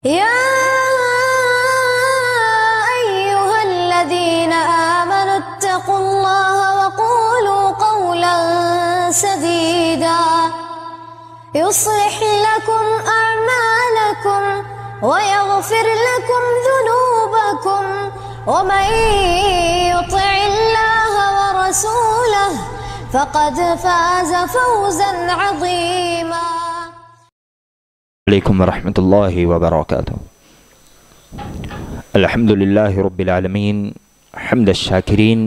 يا أيها الذين آمنوا اتقوا الله وقولوا قولا سديدا يصلح لكم أعمالكم ويغفر لكم ذنوبكم ومن يطع الله ورسوله فقد فاز فوزا عظيما. علیکم ورحمۃ اللہ وبرکاتہ. الحمد للہ رب العالمین حمد الشاکرین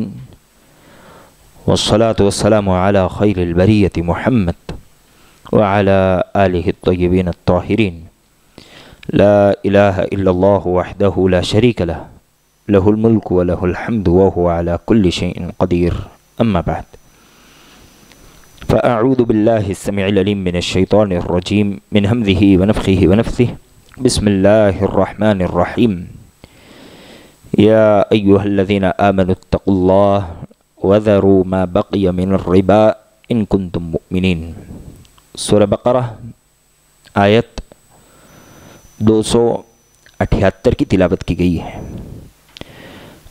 والصلاة والسلام علی خیر البریۃ محمد وعلی آلہ الطیبین الطاہرین. لا الہ الا اللہ وحدہ لا شریک لہ لہ الملک ولہ الحمد وہو علی کل شیء قدیر. اما بعد فأعوذ باللہ السمیع العلیم من الشیطان الرجیم من ہمزہ ونفخہ ونفثہ. بسم اللہ الرحمن الرحیم. یا ایہا الذین آمنوا اتقوا اللہ وذروا ما بقی من الربا ان کنتم مؤمنین. سورہ بقرہ آیت 278 کی تلاوت کی گئی ہے.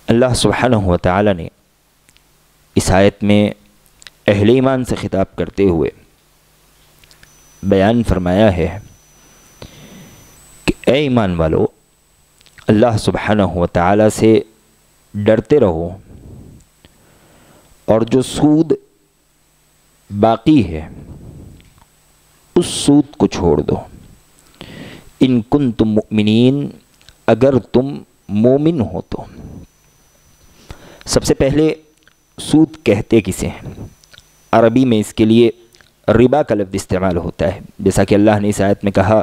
اللہ سبحانہ و تعالی نے اس آیت میں اہل ایمان سے خطاب کرتے ہوئے بیان فرمایا ہے کہ اے ایمان والو، اللہ سبحانہ و تعالی سے ڈرتے رہو اور جو سود باقی ہے اس سود کو چھوڑ دو. ان کنتم مؤمنین، اگر تم مومن ہو تو. سب سے پہلے سود کہتے کسے ہیں؟ عربی میں اس کے لیے ربا کا لفظ استعمال ہوتا ہے، جیسا کہ اللہ نے اس آیت میں کہا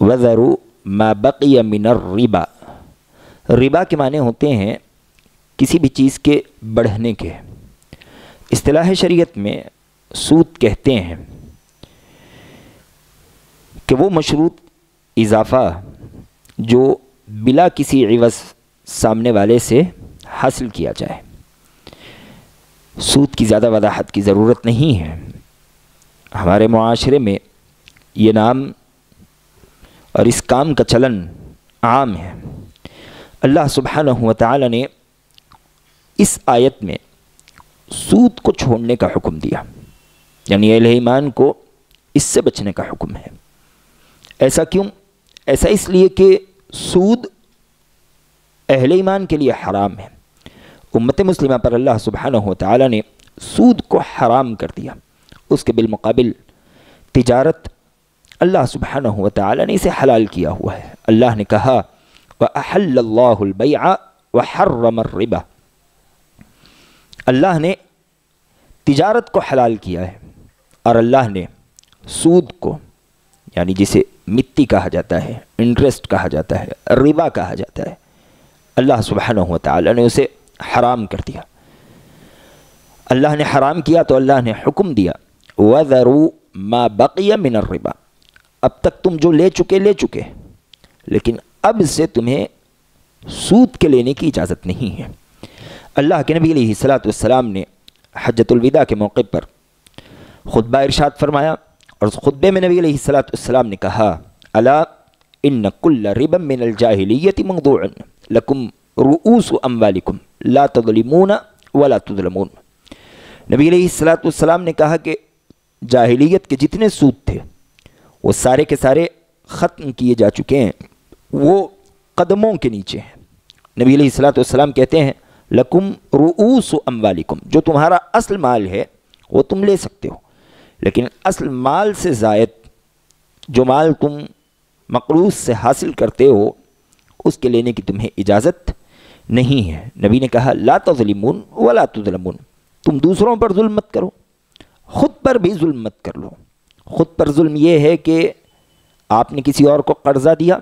وَذَرُوا مَا بَقِيَ مِنَ الرِّبَا. ربا کے معنی ہوتے ہیں کسی بھی چیز کے بڑھنے کے. اصطلاح شریعت میں سود کہتے ہیں کہ وہ مشروط اضافہ جو بلا کسی عوض سامنے والے سے حاصل کیا جائے. سود کی زیادہ وضاحت کی ضرورت نہیں ہے. ہمارے معاشرے میں یہ نام اور اس کام کا چلن عام ہے. اللہ سبحانہ و تعالی نے اس آیت میں سود کو چھوڑنے کا حکم دیا، یعنی اہل ایمان کو اس سے بچنے کا حکم ہے. ایسا کیوں؟ ایسا اس لیے کہ سود اہل ایمان کے لیے حرام ہے. امت مسلمہ پر اللہ سبحانہ و تعالی نے سود کو حرام کر دیا. اس کے بالمقابل تجارت اللہ سبحانہ و تعالی نے اسے حلال کیا ہوا ہے. اللہ نے کہا وَأَحَلَّ اللَّهُ الْبَيْعَ وَحَرَّمَ الرِّبَا. اللہ نے تجارت کو حلال کیا ہے اور اللہ نے سود کو، یعنی جسے مٹی کہا جاتا ہے، انٹرسٹ کہا جاتا ہے، ربا کہا جاتا ہے، اللہ سبحانہ و تعالی نے اسے حرام کر دیا. اللہ نے حرام کیا تو اللہ نے حکم دیا وَذَرُوا مَا بَقِيَ مِنَ الرِّبَا. اب تک تم جو لے چکے لیکن اب سے تمہیں سود کے لینے کی اجازت نہیں ہے. اللہ کے نبی علیہ السلام نے حجۃ الوداع کے موقع پر خطبہ ارشاد فرمایا، اور اس خطبے میں نبی علیہ السلام نے کہا الا ان کل ربا من الجاہلیت موضوع لکم رؤوس اموالکم لا تظلمون ولا تظلمون. نبی علیہ السلام نے کہا کہ جاہلیت کے جتنے سود تھے وہ سارے کے سارے ختم کیے جا چکے ہیں، وہ قدموں کے نیچے ہیں. نبی علیہ السلام کہتے ہیں لکم رؤوس اموالکم، جو تمہارا اصل مال ہے وہ تم لے سکتے ہو، لیکن اصل مال سے زائد جو مال تم مقروض سے حاصل کرتے ہو اس کے لینے کی تمہیں اجازت نہیں ہے. نبی نے کہا لا تظلمون ولا تظلمون، تم دوسروں پر ظلم مت کرو، خود پر بھی ظلم مت کر لو. خود پر ظلم یہ ہے کہ آپ نے کسی اور کو قرضہ دیا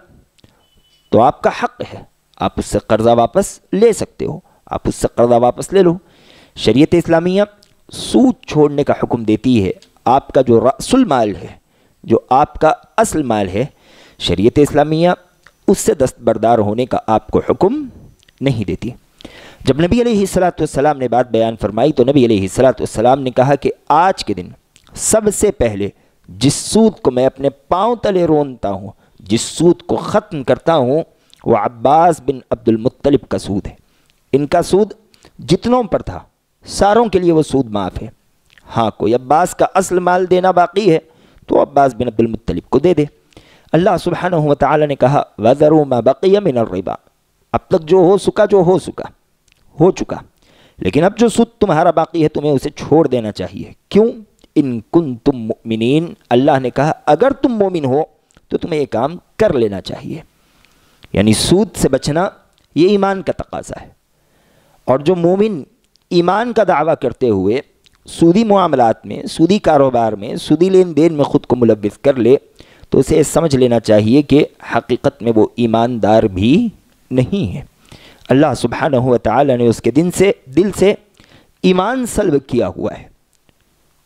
تو آپ کا حق ہے، آپ اس سے قرضہ واپس لے سکتے ہو، آپ اس سے قرضہ واپس لے لو. شریعت اسلامیہ سود چھوڑنے کا حکم دیتی ہے. آپ کا جو رأس المال ہے، جو آپ کا اصل مال ہے، شریعت اسلامیہ اس سے دستبردار ہونے کا آپ کو حکم نہیں دیتی. جب نبی علیہ السلام نے بات بیان فرمائی تو نبی علیہ السلام نے کہا کہ آج کے دن سب سے پہلے جس سود کو میں اپنے پاؤں تلے رونتا ہوں، جس سود کو ختم کرتا ہوں وہ عباس بن عبد المطلب کا سود ہے۔ ان کا سود جتنوں پر تھا ساروں کے لیے وہ سود معاف ہے۔ ہاں کوئی عباس کا اصل مال دینا باقی ہے تو عباس بن عبد المطلب کو دے دے۔ اللہ سبحانہ و تعالی نے کہا وَذَرُوا مَا بَقِيَ مِنَ الرِّبَا، اب تک جو ہو چکا، لیکن اب جو سود تمہارا باقی ہے تمہیں اسے چھوڑ دینا چاہیے۔ کیوں؟ ان کنتم مؤمنین، اللہ نے کہا اگر تم مومن ہو تو تمہیں یہ کام کر لینا چاہیے۔ یعنی سود سے بچنا یہ ایمان کا تقاضا ہے، اور جو مومن ایمان کا دعویٰ کرتے ہوئے سودی معاملات میں، سودی کاروبار میں، سودی لین دین میں خود کو ملوث کر لے تو اسے سمجھ لینا چاہیے کہ حقیقت میں وہ ایماندار بھی نہیں ہے۔ اللہ سبحانہ و تعالی نے اس کے دل سے ایمان سلب کیا ہوا ہے،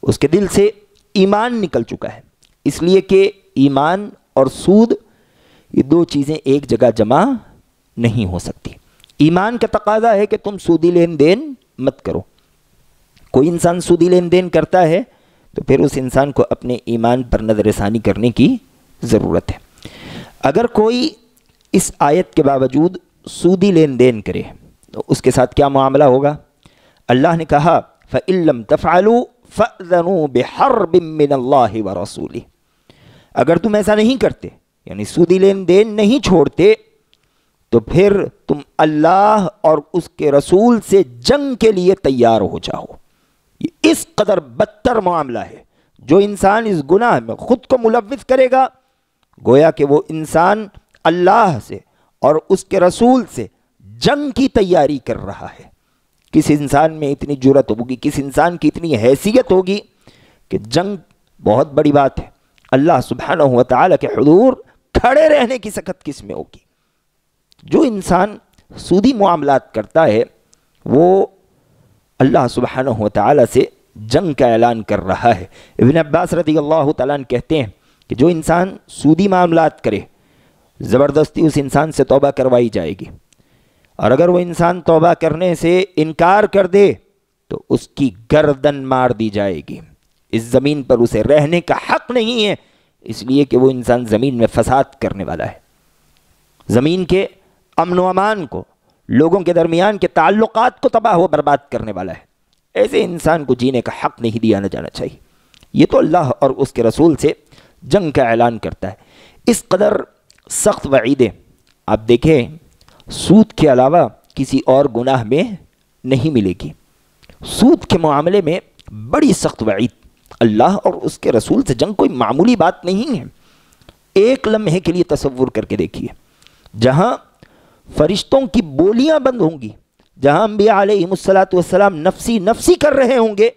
اس کے دل سے ایمان نکل چکا ہے، اس لیے کہ ایمان اور سود یہ دو چیزیں ایک جگہ جمع نہیں ہو سکتی۔ ایمان کا تقاضا ہے کہ تم سودی لین دین مت کرو۔ کوئی انسان سودی لین دین کرتا ہے تو پھر اس انسان کو اپنے ایمان پر نظر ثانی کرنے کی ضرورت ہے۔ اگر کوئی اس آیت کے باوجود سودی لین دین کرے تو اس کے ساتھ کیا معاملہ ہوگا؟ اللہ نے کہا فَإِن لَّمْ تَفْعَلُوا فَأْذَنُوا بِحَرْبٍ مِّنَ اللَّهِ وَرَسُولِهِ، اگر تم ایسا نہیں کرتے یعنی سودی لین دین نہیں چھوڑتے تو پھر تم اللہ اور اس کے رسول سے جنگ کے لیے تیار ہو جاؤ۔ یہ اس قدر بدتر معاملہ ہے۔ جو انسان اس گناہ میں خود کو ملوث کرے گا گویا کہ وہ انسان اللہ سے اور اس کے رسول سے جنگ کی تیاری کر رہا ہے۔ کس انسان میں اتنی جرأت ہوگی، کس انسان کی اتنی حیثیت ہوگی کہ جنگ بہت بڑی بات ہے، اللہ سبحانہ و تعالی کے حضور کھڑے رہنے کی سخت کس میں ہوگی۔ جو انسان سودی معاملات کرتا ہے وہ اللہ سبحانہ و تعالی سے جنگ کا اعلان کر رہا ہے۔ ابن عباس رضی اللہ تعالیٰ عنہ کہتے ہیں کہ جو انسان سودی معاملات کرے زبردستی اس انسان سے توبہ کروائی جائے گی، اور اگر وہ انسان توبہ کرنے سے انکار کر دے تو اس کی گردن مار دی جائے گی۔ اس زمین پر اسے رہنے کا حق نہیں ہے، اس لیے کہ وہ انسان زمین میں فساد کرنے والا ہے، زمین کے امن و امان کو، لوگوں کے درمیان کے تعلقات کو تباہ و برباد کرنے والا ہے۔ ایسے انسان کو جینے کا حق نہیں دیا نہ جانا چاہیے۔ یہ تو اللہ اور اس کے رسول سے جنگ کا اعلان کرتا ہے۔ اس قدر سخت وعیدیں آپ دیکھیں سود کے علاوہ کسی اور گناہ میں نہیں ملے گی۔ سود کے معاملے میں بڑی سخت وعید، اللہ اور اس کے رسول سے جنگ کوئی معمولی بات نہیں ہے۔ ایک لمحے کے لیے تصور کر کے دیکھیے، جہاں فرشتوں کی بولیاں بند ہوں گی، جہاں انبیاء علیہم السلام نفسی نفسی کر رہے ہوں گے،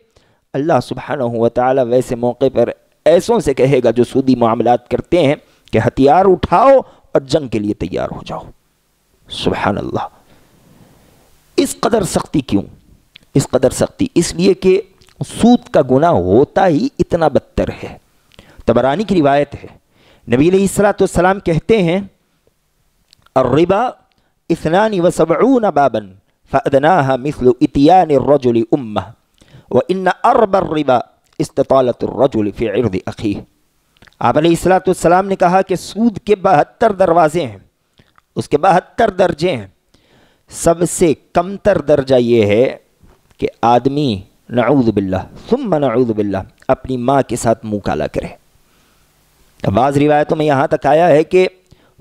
اللہ سبحانہ و تعالی ویسے موقع پر ایسوں سے کہے گا جو سودی معاملات کرتے ہیں کہ ہتھیار اٹھاؤ اور جنگ کے لیے تیار ہو جاؤ۔ سبحان اللہ۔ اس قدر سختی کیوں؟ اس قدر سختی اس لیے کہ سود کا گناہ ہوتا ہی اتنا بدتر ہے۔ طبرانی کی روایت ہے، نبی علیہ السلام کہتے ہیں الربا 72 بابا فأدناها مثل اتيان الرجل امه وان اربى الربا استطالة الرجل في عرض اخيه۔ آپ علیہ السلام نے کہا کہ سود کے 72 دروازے ہیں، اس کے 72 درجے ہیں، سب سے کمتر درجہ یہ ہے کہ آدمی نعوذ باللہ ثم نعوذ باللہ اپنی ماں کے ساتھ منہ کالا کرے۔ بعض روایتوں میں یہاں تک آیا ہے کہ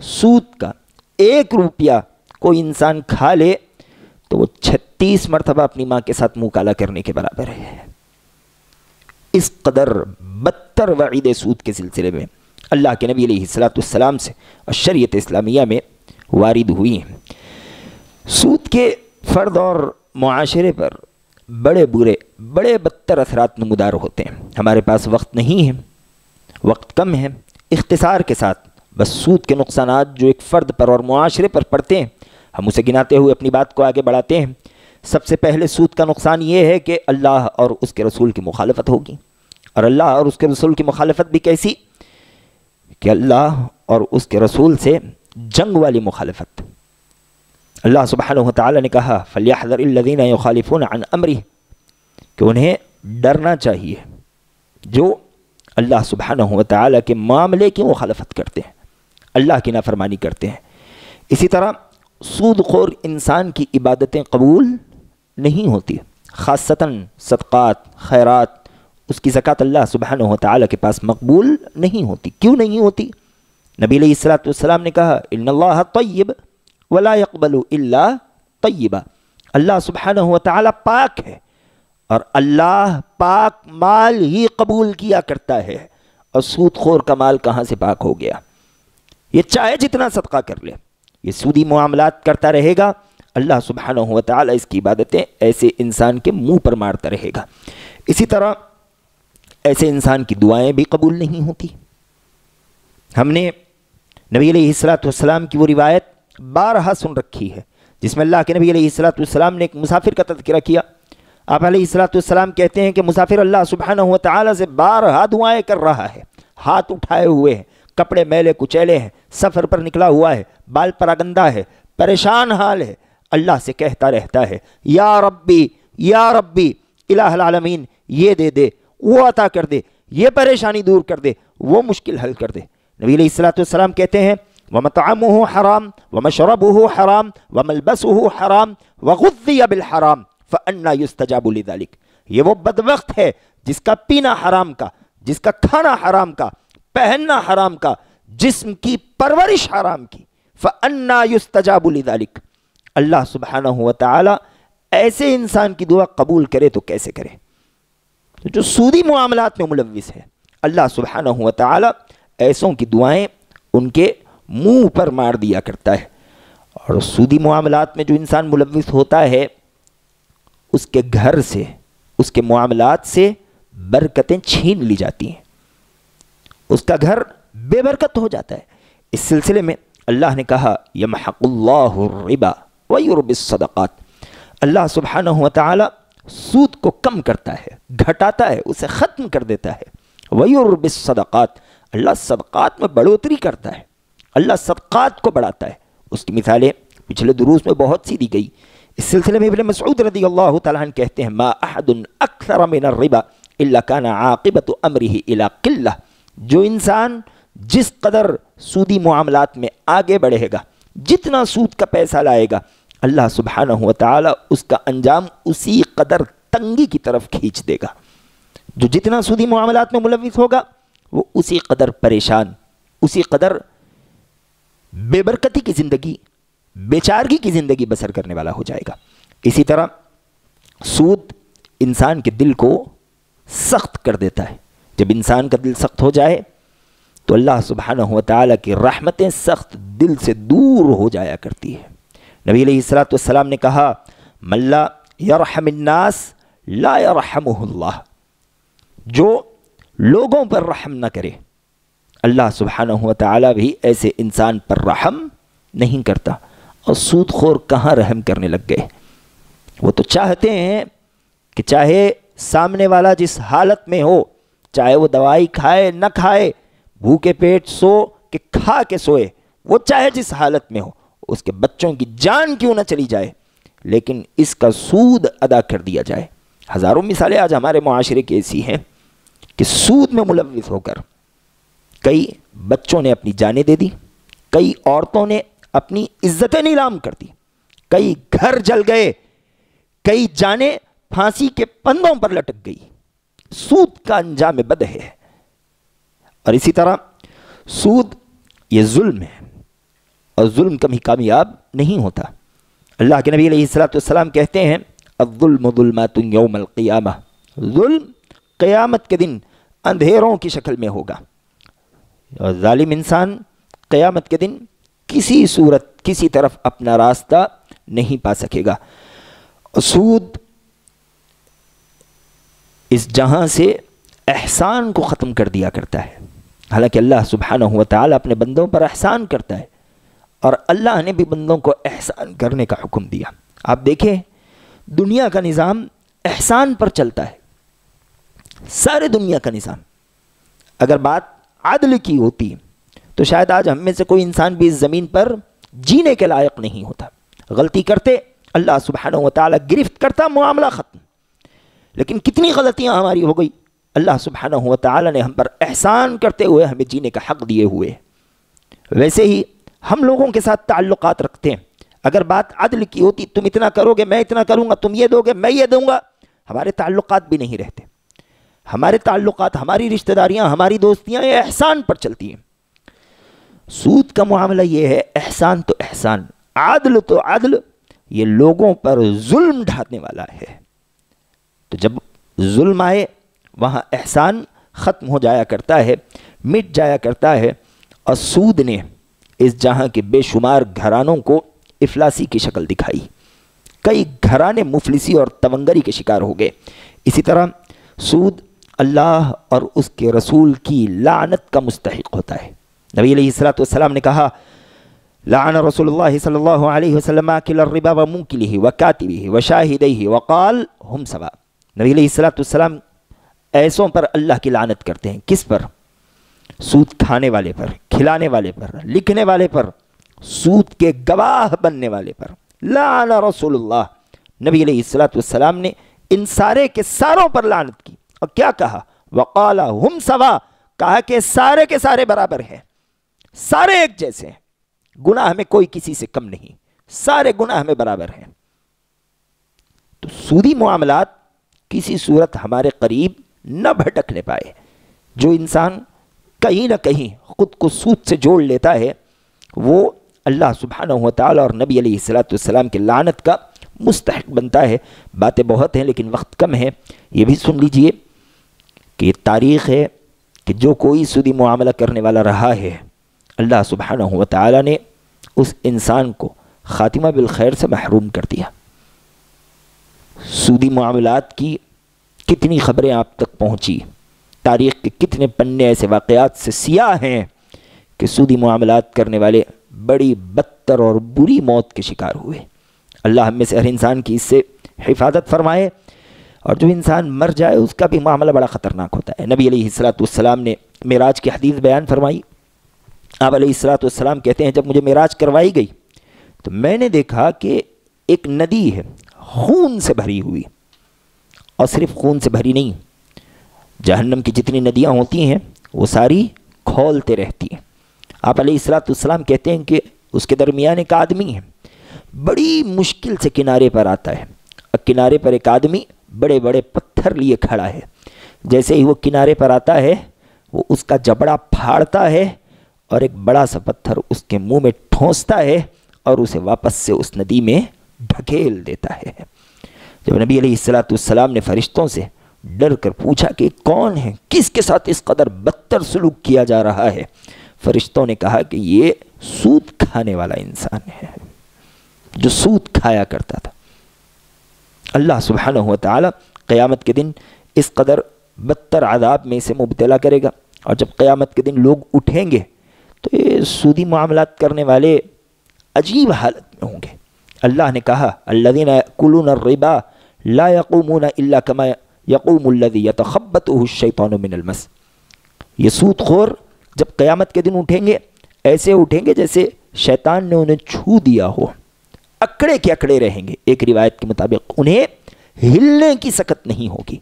سود کا 1 روپیہ کوئی انسان کھا لے تو وہ 36 مرتبہ اپنی ماں کے ساتھ منہ کالا کرنے کے برابر ہے۔ اس قدر بدتر وعید سود کے سلسلے میں اللہ کے نبی علیہ السلام سے اور شریعت اسلامیہ میں وارد ہوئی ہیں۔ سود کے فرد اور معاشرے پر بڑے بدتر اثرات نمودار ہوتے ہیں۔ ہمارے پاس وقت نہیں ہے، وقت کم ہے، اختصار کے ساتھ بس سود کے نقصانات جو ایک فرد پر اور معاشرے پر پڑتے ہیں ہم اسے گناتے ہوئے اپنی بات کو آگے بڑھاتے ہیں۔ سب سے پہلے سود کا نقصان یہ ہے کہ اللہ اور اس کے رسول کی مخالفت ہوگی، اور اللہ اور اس کے رسول کی مخالفت بھی کیسی کہ اللہ اور اس کے رسول سے جنگ والی مخالفت۔ اللہ سبحانہ و تعالی نے کہا فَلْيَحْذَرِ الَّذِينَ يُخَالِفُونَ عَنْ أَمْرِهِ کہ انہیں ڈرنا چاہیے جو اللہ سبحانہ و تعالی کے معاملے کی مخالفت کرتے ہیں۔ اللہ کی نافرمانی کرتے ہیں۔ اسی طرح سود خور انسان کی عبادتیں قبول نہیں ہوتی، خاصتاً صدقات، خیرات، اس کی زکوٰۃ اللہ سبحانہ و تعالیٰ کے پاس مقبول نہیں ہوتی۔ کیوں نہیں ہوتی؟ نبی علیہ الصلوۃ والسلام نے کہا ان اللہ طیب ولا يقبل الا طیبا، اللہ سبحانہ و تعالیٰ پاک ہے اور اللہ پاک مال ہی قبول کیا کرتا ہے، اور سود خور کا مال کہاں سے پاک ہو گیا؟ یہ چاہے جتنا صدقہ کر لے، یہ سودی معاملات کرتا رہے گا، اللہ سبحانہ و تعالیٰ اس کی عبادتیں ایسے انسان کے منہ پر مارتا رہے گا۔ اسی طرح ایسے انسان کی دعائیں بھی قبول نہیں ہوتی۔ ہم نے نبی علیہ الصلوۃ والسلام کی وہ روایت بارہا سن رکھی ہے جس میں اللہ کے نبی علیہ الصلوۃ والسلام نے ایک مسافر کا تذکرہ کیا۔ آپ علیہ الصلوۃ والسلام کہتے ہیں کہ مسافر اللہ سبحانہ و تعالیٰ سے بارہا دعائیں کر رہا ہے، ہاتھ اٹھائے ہوئے ہیں، کپڑے میلے کچیلے ہیں، سفر پر نکلا ہوا ہے، بال پراگندہ ہے، پریشان حال ہے، اللہ سے کہتا رہتا ہے یا ربی یا ربی، الہ العالمین یہ دے دے، وہ عطا کر دے، یہ پریشانی دور کر دے، وہ مشکل حل کر دے۔ نبی علیہ الصلوۃ والسلام کہتے ہیں وَمَطْعَمُهُ حرام وَمَشْرَبُهُ حرام وَمَلْبَسُهُ حرام وَغُذِّيَ بِالْحَرام فَأَنَّى يُسْتَجَابُ لِذَلِكَ، یہ وہ بدبخت ہے جس کا پینا حرام کا، جس کا کھانا حرام کا، پہننا حرام کا، جسم کی پرورش حرام کی، فَأَنَّى يُسْتَجَابُ لِذَلِكَ، اللہ سبحانہ و تعالی ایسے انسان کی دعا قبول کرے تو کیسے کرے؟ جو سودی معاملات میں ملوث ہے، اللہ سبحانہ و تعالی ایسوں کی دعائیں ان کے منہ پر مار دیا کرتا ہے، اور سودی معاملات میں جو انسان ملوث ہوتا ہے اس کے گھر سے، اس کے معاملات سے برکتیں چھین لی جاتی ہیں، اس کا گھر بے برکت ہو جاتا ہے۔ اس سلسلے میں اللہ نے کہا یمحق اللہ الربا ویربی الصدقات، اللہ سبحانہ و تعالی سود کو کم کرتا ہے، گھٹاتا ہے، اسے ختم کر دیتا ہے۔ ویربی الصدقات، اللہ صدقات میں بڑھوتری کرتا ہے، اللہ صدقات کو بڑھاتا ہے۔ اس کی مثالیں پچھلے دروس میں بہت سی دی گئی۔ اس سلسلے میں ابن مسعود رضی اللہ تعالیٰ عنہ کہتے ہیں ما احد اکثر من الربا الا کان عاقبۃ امرہ الی قلہ، جو انسان جس قدر سودی معاملات میں آگے بڑھے گا، جتنا سود کا پیسہ لائے گا، اللہ سبحانہ و تعالی اس کا انجام اسی قدر تنگی کی طرف کھینچ دے گا۔ جو جتنا سودی معاملات میں ملوث ہوگا وہ اسی قدر پریشان، اسی قدر بے برکتی کی زندگی، بیچارگی کی زندگی بسر کرنے والا ہو جائے گا۔ اسی طرح سود انسان کے دل کو سخت کر دیتا ہے۔ جب انسان کا دل سخت ہو جائے تو اللہ سبحانہ و تعالیٰ کی رحمتیں سخت دل سے دور ہو جایا کرتی ہے۔ نبی علیہ الصلوۃ والسلام نے کہا من لا یرحم الناس لا یرحمہ اللہ، جو لوگوں پر رحم نہ کرے اللہ سبحانہ و تعالیٰ بھی ایسے انسان پر رحم نہیں کرتا۔ اور سود خور کہاں رحم کرنے لگ گئے؟ وہ تو چاہتے ہیں کہ چاہے سامنے والا جس حالت میں ہو، چاہے وہ دوائی کھائے نہ کھائے، بھوکے پیٹ سو کہ کھا کے سوئے، وہ چاہے جس حالت میں ہو، اس کے بچوں کی جان کیوں نہ چلی جائے، لیکن اس کا سود ادا کر دیا جائے۔ ہزاروں مثالیں آج ہمارے معاشرے کی ایسی ہیں کہ سود میں ملوث ہو کر کئی بچوں نے اپنی جانیں دے دی، کئی عورتوں نے اپنی عزتیں نیلام کر دی، کئی گھر جل گئے، کئی جانیں پھانسی کے پندوں پر لٹک گئی۔ سود کا انجام بد ہے۔ اور اسی طرح سود یہ ظلم ہے، اور ظلم کبھی کامیاب نہیں ہوتا۔ اللہ کے نبی علیہ الصلوۃ والسلام کہتے ہیں الظلم ظلمات یوم القیامہ، ظلم قیامت کے دن اندھیروں کی شکل میں ہوگا، اور ظالم انسان قیامت کے دن کسی صورت کسی طرف اپنا راستہ نہیں پا سکے گا۔ سود اس جہاں سے احسان کو ختم کر دیا کرتا ہے، حالانکہ اللہ سبحانہ و تعالیٰ اپنے بندوں پر احسان کرتا ہے، اور اللہ نے بھی بندوں کو احسان کرنے کا حکم دیا۔ آپ دیکھیں دنیا کا نظام احسان پر چلتا ہے، سارے دنیا کا نظام۔ اگر بات عدل کی ہوتی تو شاید آج ہم میں سے کوئی انسان بھی اس زمین پر جینے کے لائق نہیں ہوتا۔ غلطی کرتے اللہ سبحانہ و تعالیٰ گرفت کرتا، معاملہ ختم۔ لیکن کتنی غلطیاں ہماری ہو گئی، اللہ سبحانہ و تعالیٰ نے ہم پر احسان کرتے ہوئے ہمیں جینے کا حق دیے ہوئے۔ ویسے ہی ہم لوگوں کے ساتھ تعلقات رکھتے ہیں. اگر بات عدل کی ہوتی، تم اتنا کرو گے میں اتنا کروں گا، تم یہ دو گے میں یہ دوں گا، ہمارے تعلقات بھی نہیں رہتے. ہمارے تعلقات، ہماری رشتہ داریاں، ہماری دوستیاں یہ احسان پر چلتی ہیں. سود کا معاملہ یہ ہے، احسان تو احسان، عدل تو عدل، یہ لوگوں پر ظلم ڈھانے والا ہے. تو جب ظلم آئے وہاں احسان ختم ہو جایا کرتا ہے، مٹ جایا کرتا ہے. اور سود نے اس جہاں کے بے شمار گھرانوں کو افلاسی کی شکل دکھائی. کئی گھرانے مفلسی اور تونگری کے شکار ہو گئے. اسی طرح سود اللہ اور اس کے رسول کی لعنت کا مستحق ہوتا ہے. نبی علیہ السلام نے کہا لعن رسول اللہ صلی اللہ علیہ وسلم آکل الربا وموکلہ وکاتبہ وشاہدیہ وقال ہم سوا. نبی علیہ السلام ایسوں پر اللہ کی لعنت کرتے ہیں. کس پر؟ سود کھانے والے پر، کھلانے والے پر، لکھنے والے پر، سود کے گواہ بننے والے پر. لعن رسول اللہ، نبی علیہ السلام نے ان سارے کے ساروں پر لعنت کی. اور کیا کہا؟ وقال ہم سوا، کہا کہ سارے کے سارے برابر ہیں، سارے ایک جیسے ہیں، گناہ میں کوئی کسی سے کم نہیں، سارے گناہ میں برابر ہیں. تو سودی معاملات کسی صورت ہمارے قریب نہ بھٹکنے پائے. جو انسان کہیں نہ کہیں خود کو سود سے جوڑ لیتا ہے وہ اللہ سبحانہ و تعالی اور نبی علیہ السلام کی لعنت کا مستحق بنتا ہے. باتیں بہت ہیں لیکن وقت کم ہے. یہ بھی سن لیجئے کہ تاریخ ہے کہ جو کوئی سودی معاملہ کرنے والا رہا ہے، اللہ سبحانہ و تعالی نے اس انسان کو خاتمہ بالخیر سے محروم کر دیا. سودی معاملات کی کتنی خبریں آپ تک پہنچی، تاریخ کے کتنے پنے ایسے واقعات سے سیاہ ہیں کہ سودی معاملات کرنے والے بڑی بدتر اور بری موت کے شکار ہوئے. اللہ ہم میں سے ہر انسان کی اس سے حفاظت فرمائے. اور جو انسان مر جائے اس کا بھی معاملہ بڑا خطرناک ہوتا ہے. نبی علیہ السلام نے معراج کی حدیث بیان فرمائی. آپ علیہ السلام کہتے ہیں جب مجھے معراج کروائی گئی تو میں نے دیکھا کہ ایک ندی ہے خون سے بھری ہوئی، اور صرف خون سے بھری نہیں، جہنم کی جتنی ندیاں ہوتی ہیں وہ ساری کھولتے رہتی ہیں. آپ علیہ السلام کہتے ہیں کہ اس کے درمیان ایک آدمی ہے، بڑی مشکل سے کنارے پر آتا ہے، اور کنارے پر ایک آدمی بڑے بڑے پتھر لیے کھڑا ہے. جیسے ہی وہ کنارے پر آتا ہے وہ اس کا جبڑا پھاڑتا ہے اور ایک بڑا سا پتھر اس کے منہ میں ٹھونستا ہے اور اسے واپس سے اس ندی میں ڈھکیل دیتا ہے. جب نبی علیہ السلام نے فرشتوں سے ڈر کر پوچھا کہ کون ہے، کس کے ساتھ اس قدر بدتر سلوک کیا جا رہا ہے، فرشتوں نے کہا کہ یہ سود کھانے والا انسان ہے جو سود کھایا کرتا تھا. اللہ سبحانہ و تعالی قیامت کے دن اس قدر بدتر عذاب میں سے مبتلا کرے گا. اور جب قیامت کے دن لوگ اٹھیں گے تو یہ سودی معاملات کرنے والے عجیب حالت میں ہوں گے. اللہ نے کہا الذین یأکلون الربا لا یقومون الا کما یقوم الذی یتخبطہ الشیطان من المس. یہ سود خور جب قیامت کے دن اٹھیں گے ایسے اٹھیں گے جیسے شیطان نے انہیں چھو دیا ہو، اکڑے کے اکڑے رہیں گے. ایک روایت کے مطابق انہیں ہلنے کی سکت نہیں ہوگی.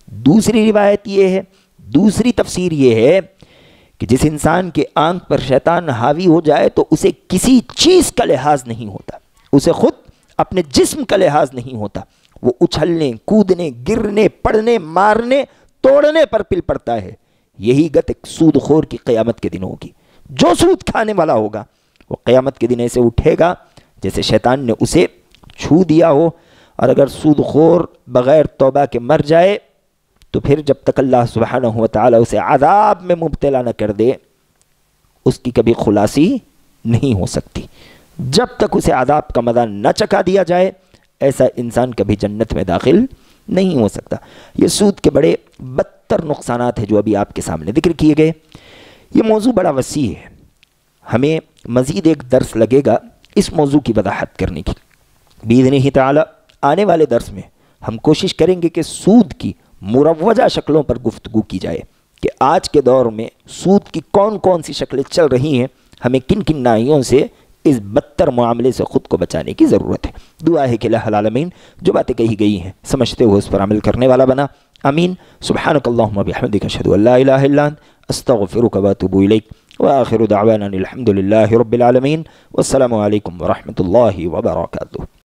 دوسری روایت یہ ہے، دوسری تفسیر یہ ہے کہ جس انسان کے آنکھ پر شیطان حاوی ہو جائے تو اسے کسی چیز کا لحاظ نہیں ہوتا، اسے خود اپنے جسم کا لحاظ نہیں ہوتا. وہ اچھلنے، کودنے، گرنے، پڑنے، مارنے، توڑنے پر پل پڑتا ہے. یہی گت ایک سود خور کی قیامت کے دن ہوگی. جو سود کھانے والا ہوگا وہ قیامت کے دن ایسے اٹھے گا جیسے شیطان نے اسے چھو دیا ہو. اور اگر سود خور بغیر توبہ کے مر جائے تو پھر جب تک اللہ سبحانہ و تعالی اسے عذاب میں مبتلا نہ کر دے اس کی کبھی خلاصی نہیں ہو سکتی. جب تک اسے عذاب کا مزہ نہ چکھا دیا جائے ایسا انسان کبھی جنت میں داخل نہیں ہو سکتا. یہ سود کے بڑے بدتر نقصانات ہیں جو ابھی آپ کے سامنے ذکر کیے گئے. یہ موضوع بڑا وسیع ہے، ہمیں مزید ایک درس لگے گا اس موضوع کی وضاحت کرنے کی. باذنہ تعالی آنے والے درس میں ہم کوشش کریں گے کہ سود کی مروجہ شکلوں پر گفتگو کی جائے کہ آج کے دور میں سود کی کون کون سی شکلیں چل رہی ہیں، ہمیں کن کن ناحیوں سے اس بدتر معاملے سے خود کو بچانے کی ضرورت ہے. دعا ہے کہ اللہ العالمین جو باتیں کہی گئی ہیں سمجھتے ہوئے اس پر عمل کرنے والا بنا. آمین. سبحانک اللہم و بحمدک اشہد ان لا الہ الا انت استغفرک و اتوب الیک. وآخر دعوانا الحمد للہ رب العالمین، والسلام علیکم ورحمۃ اللہ وبرکاتہ۔